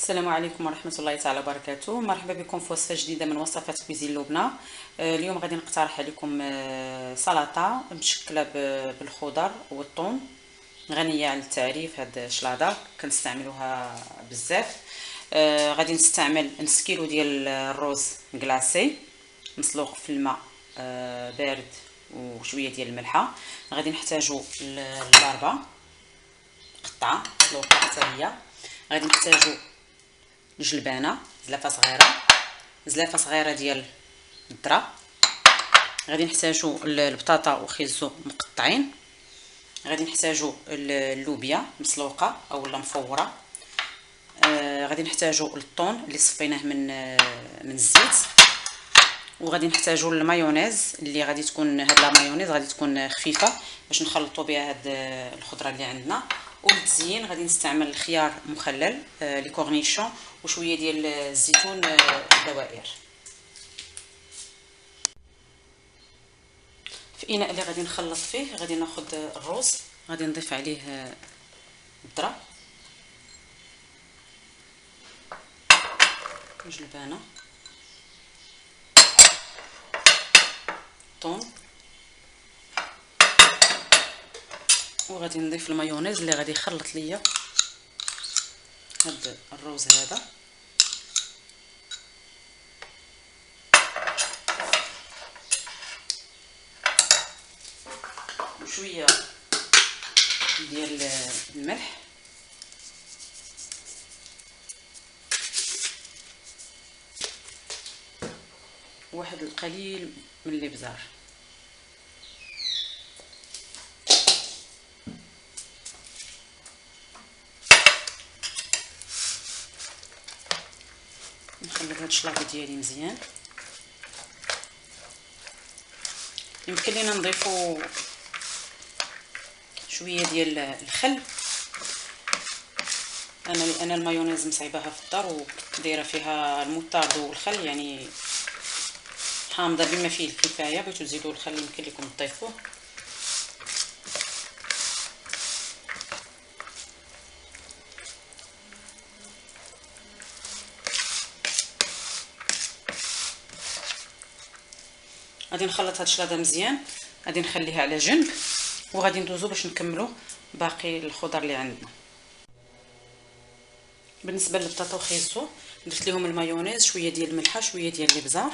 السلام عليكم ورحمة الله تعالى وبركاته. مرحبا بكم في وصفة جديدة من وصفات كويزين لبنى. اليوم غادي نقترح عليكم سلطة مشكلة بالخضر والثوم، غنية عن التعريف. هاد الشلاضة كنستعملوها بزاف. غادي نستعمل نص كيلو ديال الروز كلاصي مسلوق في الماء بارد وشوية ديال الملحة. غادي نحتاجو الباربة مقطعة مسلوقة حتى هي. غادي نحتاجو جلبانه زلافه صغيره ديال الذره. غادي نحتاجو البطاطا وخيزو مقطعين. غادي نحتاجو اللوبيا مسلوقه اولا مفوره. غادي نحتاجو الطون اللي صفيناه من الزيت. وغادي نحتاجو المايونيز اللي غادي تكون هاد لا مايونيز غادي تكون خفيفه باش نخلطوا بها هاد الخضره اللي عندنا. وللتزيين غادي نستعمل الخيار مخلل لي كورنيشون وشويه ديال الزيتون دوائر. في اناء اللي غادي نخلط فيه غادي ناخذ الروز، غادي نضيف عليه الذره جلبانه طون، وغادي نضيف المايونيز اللي غادي يخلط ليا هاد الروز هذا. وشويه ديال الملح وواحد القليل من الابزار. نخلط هاد الشلاضه ديالي مزيان. يمكن لينا نضيفو شويه ديال الخل. انا المايونيز مصايباها في الدار ودايره فيها الموطارد والخل، يعني حامضه بما فيه الكفايه. بغيتو تزيدوا الخل يمكن لكم تضيفوه. غادي نخلط هاد الشلاضه مزيان، غادي نخليها على جنب وغادي ندوزو باش نكملوا باقي الخضر اللي عندنا. بالنسبه للبطاطا وخيزو درت لهم المايونيز، شويه ديال الملحه، شويه ديال الابزار.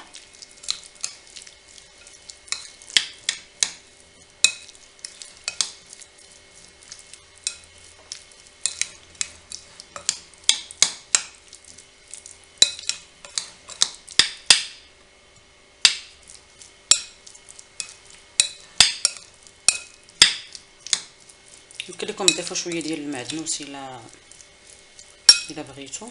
يمكن لكم تضيفوا شويه ديال المعدنوس الا بغيتو.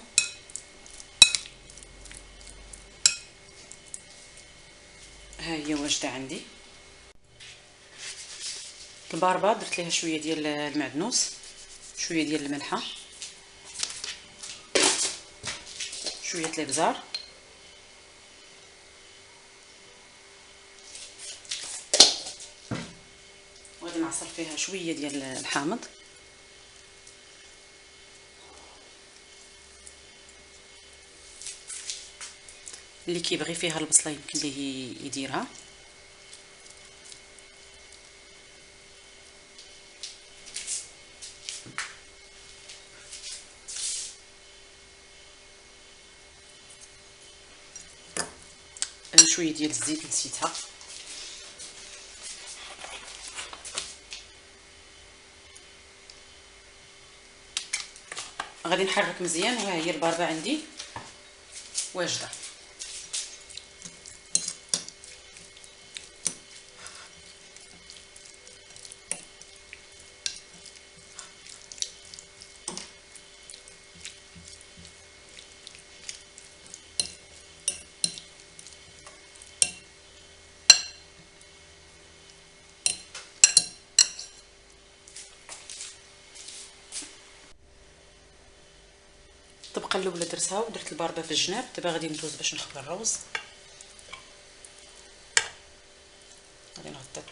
ها هي واجده عندي. الباربه درت ليها شويه ديال المعدنوس، شويه ديال الملحه، شويه الابزار، وغادي نعصر فيها شويه ديال الحامض. اللي كيبغي فيها البصله يمكن ليه يديرها. شويه ديال الزيت نسيتها. غادي نحرك مزيان. وها هي الباربه عندي واجده. الطبقه الاولى درتها ودرت الباربه في الجناب. دابا غادي ندوز باش نخبر الروز. غادي نغطي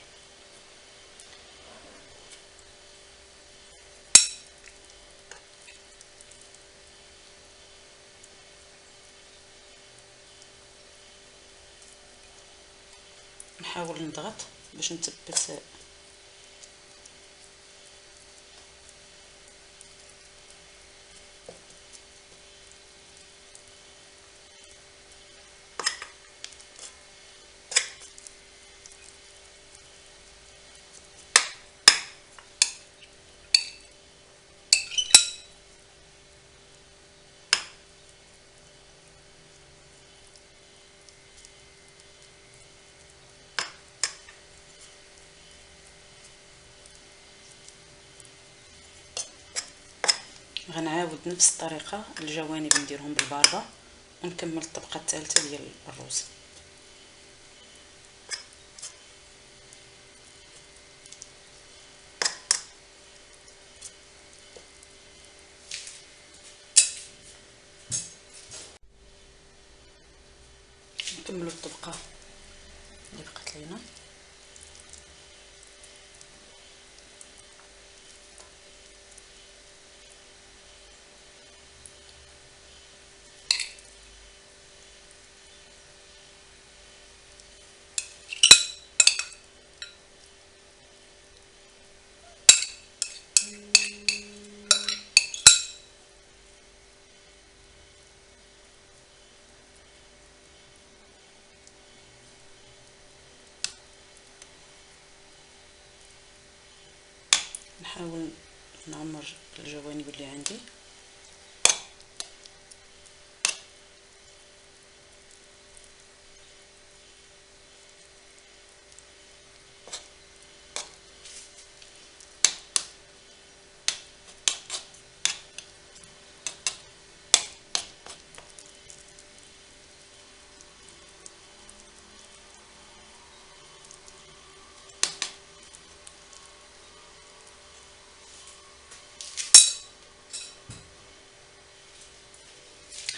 نحاول نضغط باش نثبت غنعاود نفس الطريقه الجوانب نديرهم بالباربه ونكمل الطبقه الثالثه ديال الروز. نكملوا الطبقه اللي بقات لينا. نحاول نعمر الجوانب اللي عندي.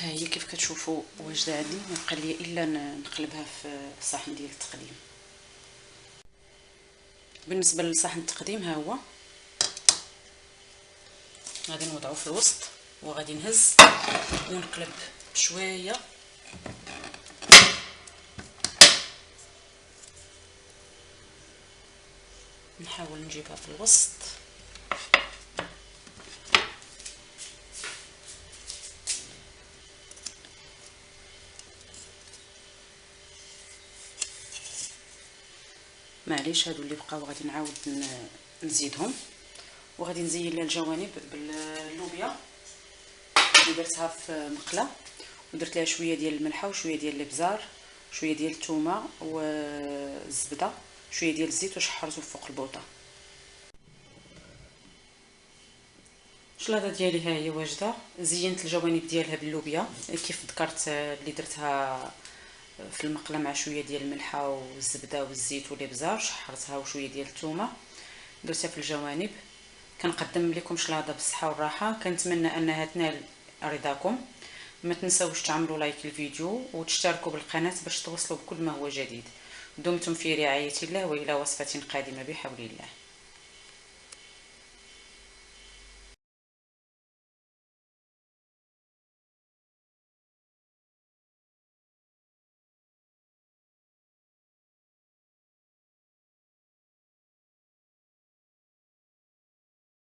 ها هي كيف كتشوفوا واجده عندي، ما بقى لي الا نقلبها في الصحن ديال التقديم. بالنسبه لصحن التقديم ها هو غادي نوضعو في الوسط وغادي نهز ونقلب شويه نحاول نجيبها في الوسط. معليش هادو اللي بقاو غادي نعاود نزيدهم، وغادي نزين لها الجوانب باللوبيا اللي درتها في مقله، ودرت لها شويه ديال الملحه وشويه ديال الابزار، شويه ديال الثومه والزبده، شويه ديال الزيت وشحرته فوق البوطه. الشلاضه ديالي ها هي واجده. زينت الجوانب ديالها باللوبيا كيف ذكرت اللي درتها في المقله مع شويه ديال الملحه والزبده والزيت والابزار، شحرتها وشويه ديال الثومه درتها في الجوانب. كنقدم لكم شلاضه بالصحه والراحه، كنتمنى انها تنال رضاكم. ما تنسوش تعملوا لايك للفيديو وتشتركوا بالقناه باش توصلوا بكل ما هو جديد. دمتم في رعايه الله والى وصفه قادمه بحول الله.